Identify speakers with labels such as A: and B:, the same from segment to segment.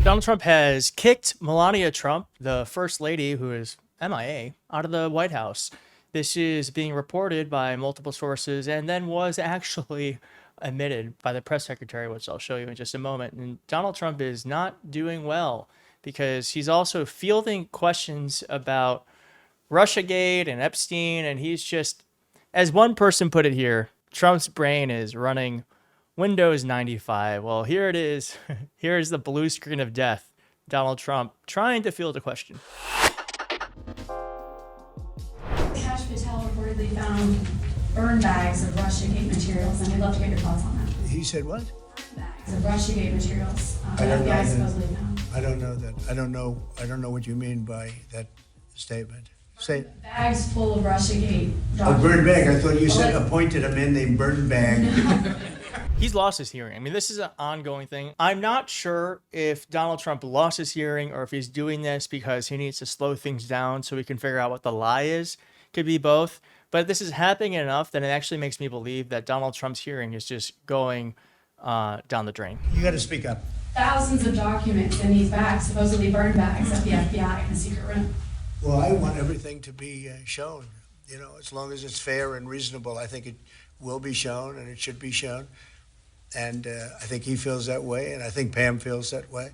A: Donald Trump has kicked Melania Trump, the first lady who is MIA, out of the White House. This is being reported by multiple sources and then was actually admitted by the press secretary, which I'll show you in just a moment. And Donald Trump is not doing well because he's also fielding questions about Russiagate and Epstein. And he's just, as one person put it here, Trump's brain is running Windows 95. Well, here it is. Here is the blue screen of death. Donald Trump trying to field a question.
B: Cash Patel reportedly found burn bags of Russiagate materials, and I'd love to get your thoughts on that.
C: He said what?
B: Burn bags of Russiagate materials.
C: I don't know
B: FBI
C: that.
B: supposedly found.
C: I don't know that. I don't know what you mean by that statement. Say it.
B: Bags full of Russiagate
C: Oh,
B: documents.
C: burn bag. I thought you said
B: Well,
C: appointed a man named burn bag.
A: He's lost his hearing. I mean, this is an ongoing thing. I'm not sure if Donald Trump lost his hearing or if he's doing this because he needs to slow things down so he can figure out what the lie is. Could be both. But this is happening enough that it actually makes me believe that Donald Trump's hearing is just going down the drain.
C: You got to speak up.
B: Thousands of documents in these bags, supposedly burn bags at the FBI in the secret room.
C: Well, I want everything to be shown. You know, as long as it's fair and reasonable, I think it will be shown and it should be shown. And I think he feels that way, and I think Pam feels that way.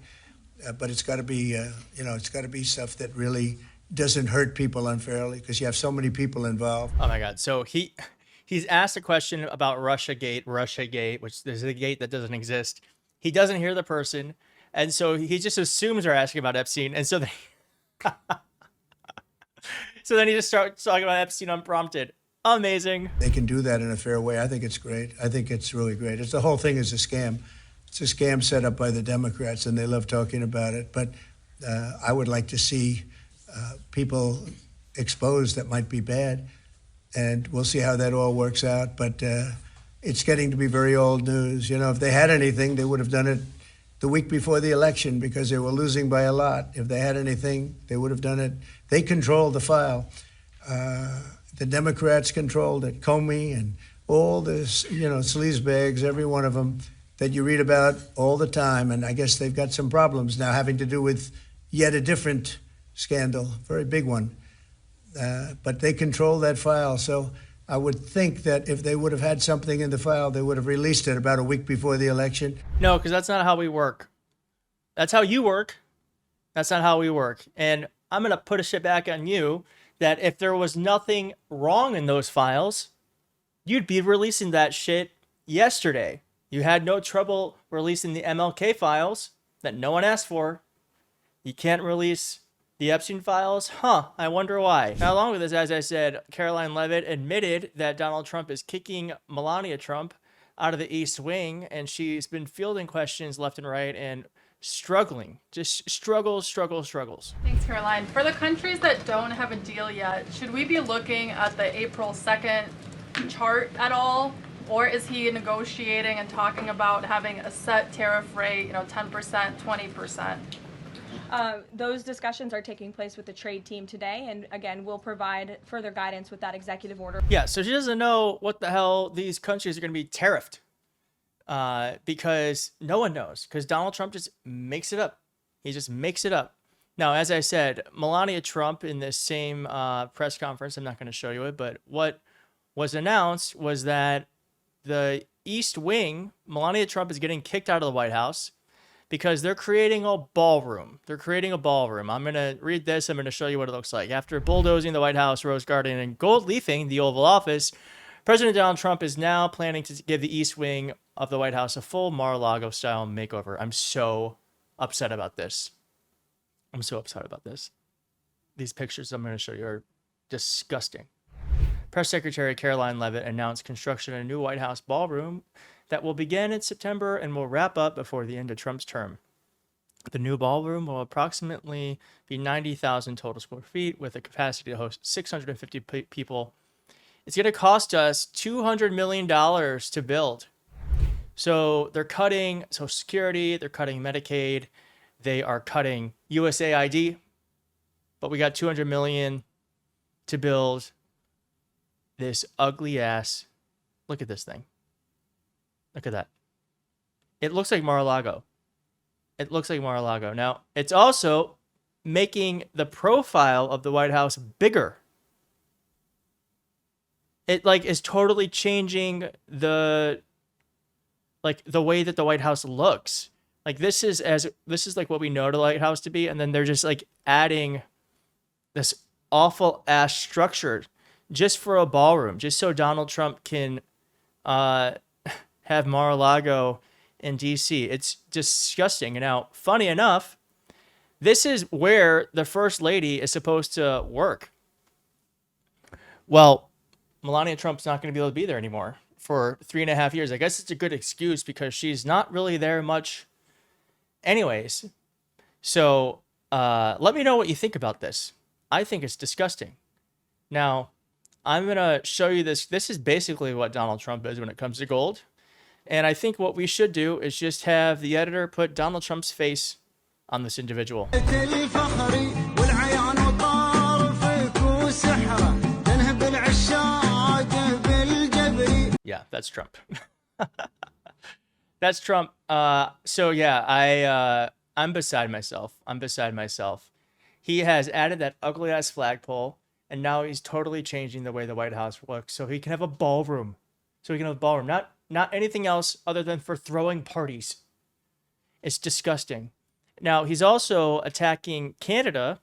C: But it's got to be, it's got to be stuff that really doesn't hurt people unfairly because you have so many people involved.
A: Oh my God! So he's asked a question about Russiagate, which there's a gate that doesn't exist. He doesn't hear the person, and so he just assumes they're asking about Epstein, and so so then he just starts talking about Epstein unprompted. Amazing.
C: They can do that in a fair way. I think it's great. I think it's really great. The whole thing is a scam. It's a scam set up by the Democrats, and they love talking about it. But I would like to see people exposed that might be bad, and we'll see how that all works out. But it's getting to be very old news. You know, if they had anything, they would have done it the week before the election because they were losing by a lot. If they had anything, they would have done it. They control the file. The Democrats controlled it, Comey and all this, sleazebags, every one of them that you read about all the time. And I guess they've got some problems now having to do with yet a different scandal, very big one. But they control that file. So I would think that if they would have had something in the file, they would have released it about a week before the election.
A: No, because that's not how we work. That's how you work. That's not how we work. And I'm going to put a shit back on you that if there was nothing wrong in those files, you'd be releasing that shit yesterday. You had no trouble releasing the MLK files that no one asked for. You can't release the Epstein files? I wonder why. Now, along with this, as I said, Caroline Leavitt admitted that Donald Trump is kicking Melania Trump out of the East Wing, and she's been fielding questions left and right and struggling, just struggles.
D: Thanks, Caroline. For the countries that don't have a deal yet, should we be looking at the April 2nd chart at all? Or is he negotiating and talking about having a set tariff rate, 10%, 20%?
E: Those discussions are taking place with the trade team today, and again, we'll provide further guidance with that executive order.
A: Yeah, so she doesn't know what the hell these countries are going to be tariffed. Because no one knows, because Donald Trump just makes it up. He just makes it up. Now, as I said, Melania Trump in this same press conference, I'm not going to show you it, but what was announced was that the East Wing, Melania Trump is getting kicked out of the White House because they're creating a ballroom. I'm going to read this. I'm going to show you what it looks like. After bulldozing the White House, Rose Garden, and gold leafing the Oval Office, President Donald Trump is now planning to give the East Wing of the White House a full Mar-a-Lago-style makeover. I'm so upset about this. These pictures I'm going to show you are disgusting. Press Secretary Caroline Leavitt announced construction of a new White House ballroom that will begin in September and will wrap up before the end of Trump's term. The new ballroom will approximately be 90,000 total square feet with a capacity to host 650 people. It's going to cost us $200 million to build. So they're cutting Social Security, they're cutting Medicaid, they are cutting USAID, but we got $200 million to build this ugly ass. Look at this thing. Look at that. It looks like Mar-a-Lago. It looks like Mar-a-Lago. Now, it's also making the profile of the White House bigger. It like is totally changing the way that the White House looks. Like this is like what we know the White House to be, and then they're just like adding this awful ass structure just for a ballroom, just so Donald Trump can have Mar-a-Lago in DC. It's disgusting. And now, funny enough, this is where the First Lady is supposed to work. Well, Melania Trump's not going to be able to be there anymore for 3.5 years. I guess it's a good excuse because she's not really there much anyways. So let me know what you think about this. I think it's disgusting. Now, I'm going to show you this. This is basically what Donald Trump is when it comes to gold. And I think what we should do is just have the editor put Donald Trump's face on this individual. Yeah, that's Trump. That's Trump. So yeah, I'm beside myself. I'm beside myself. He has added that ugly ass flagpole, and now he's totally changing the way the White House looks, so he can have a ballroom. So he can have a ballroom, not anything else other than for throwing parties. It's disgusting. Now he's also attacking Canada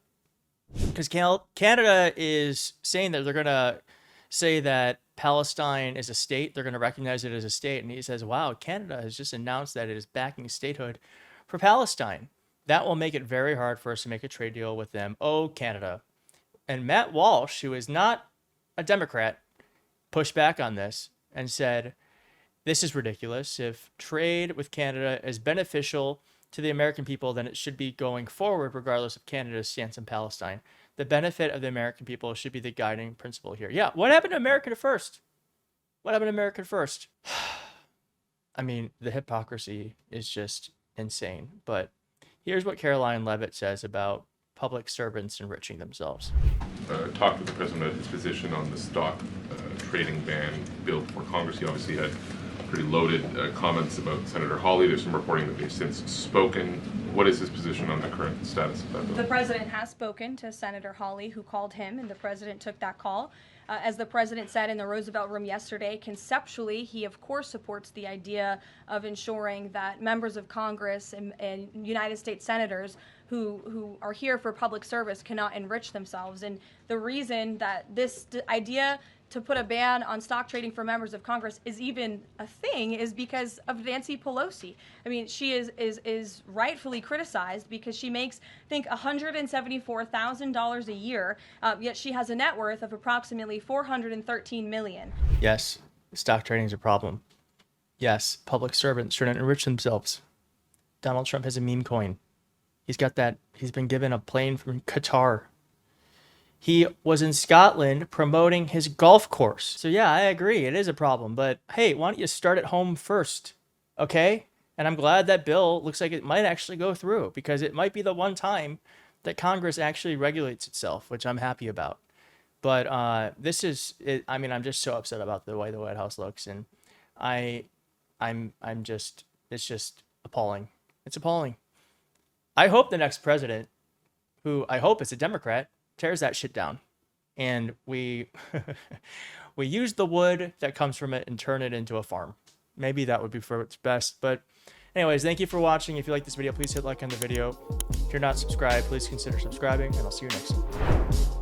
A: because Canada is saying that they're gonna say that Palestine is a state. They're going to recognize it as a state. And he says, wow, Canada has just announced that it is backing statehood for Palestine. That will make it very hard for us to make a trade deal with them. Oh, Canada. And Matt Walsh, who is not a Democrat, pushed back on this and said, this is ridiculous. If trade with Canada is beneficial to the American people, then it should be going forward regardless of Canada's stance on Palestine. The benefit of the American people should be the guiding principle here. Yeah, what happened to America first? What happened to America first? I mean, the hypocrisy is just insane. But here's what Caroline Leavitt says about public servants enriching themselves.
F: Talked with the president about his position on the stock trading ban bill before Congress. He obviously had pretty loaded comments about Senator Hawley. There's some reporting that they've since spoken. What is his position on the current status of that bill?
E: The president has spoken to Senator Hawley, who called him, and the president took that call. As the president said in the Roosevelt Room yesterday, conceptually, he of course supports the idea of ensuring that members of Congress and United States senators who are here for public service cannot enrich themselves. And the reason that this idea to put a ban on stock trading for members of Congress is even a thing is because of Nancy Pelosi. I mean, she is rightfully criticized because she makes, I think, $174,000 a year, yet she has a net worth of approximately $413 million.
A: Yes, stock trading is a problem. Yes, public servants shouldn't enrich themselves. Donald Trump has a meme coin. He's got that. He's been given a plane from Qatar. He was in Scotland promoting his golf course. So yeah, I agree. It is a problem. But hey, why don't you start at home first? Okay? And I'm glad that bill looks like it might actually go through because it might be the one time that Congress actually regulates itself, which I'm happy about. But this is, I mean, I'm just so upset about the way the White House looks. And I'm just, it's just appalling. It's appalling. I hope the next president, who I hope is a Democrat, tears that shit down, and we use the wood that comes from it and turn it into a farm. Maybe that would be for its best. But anyways, thank you for watching. If you like this video, please hit like on the video. If you're not subscribed, please consider subscribing, and I'll see you next time.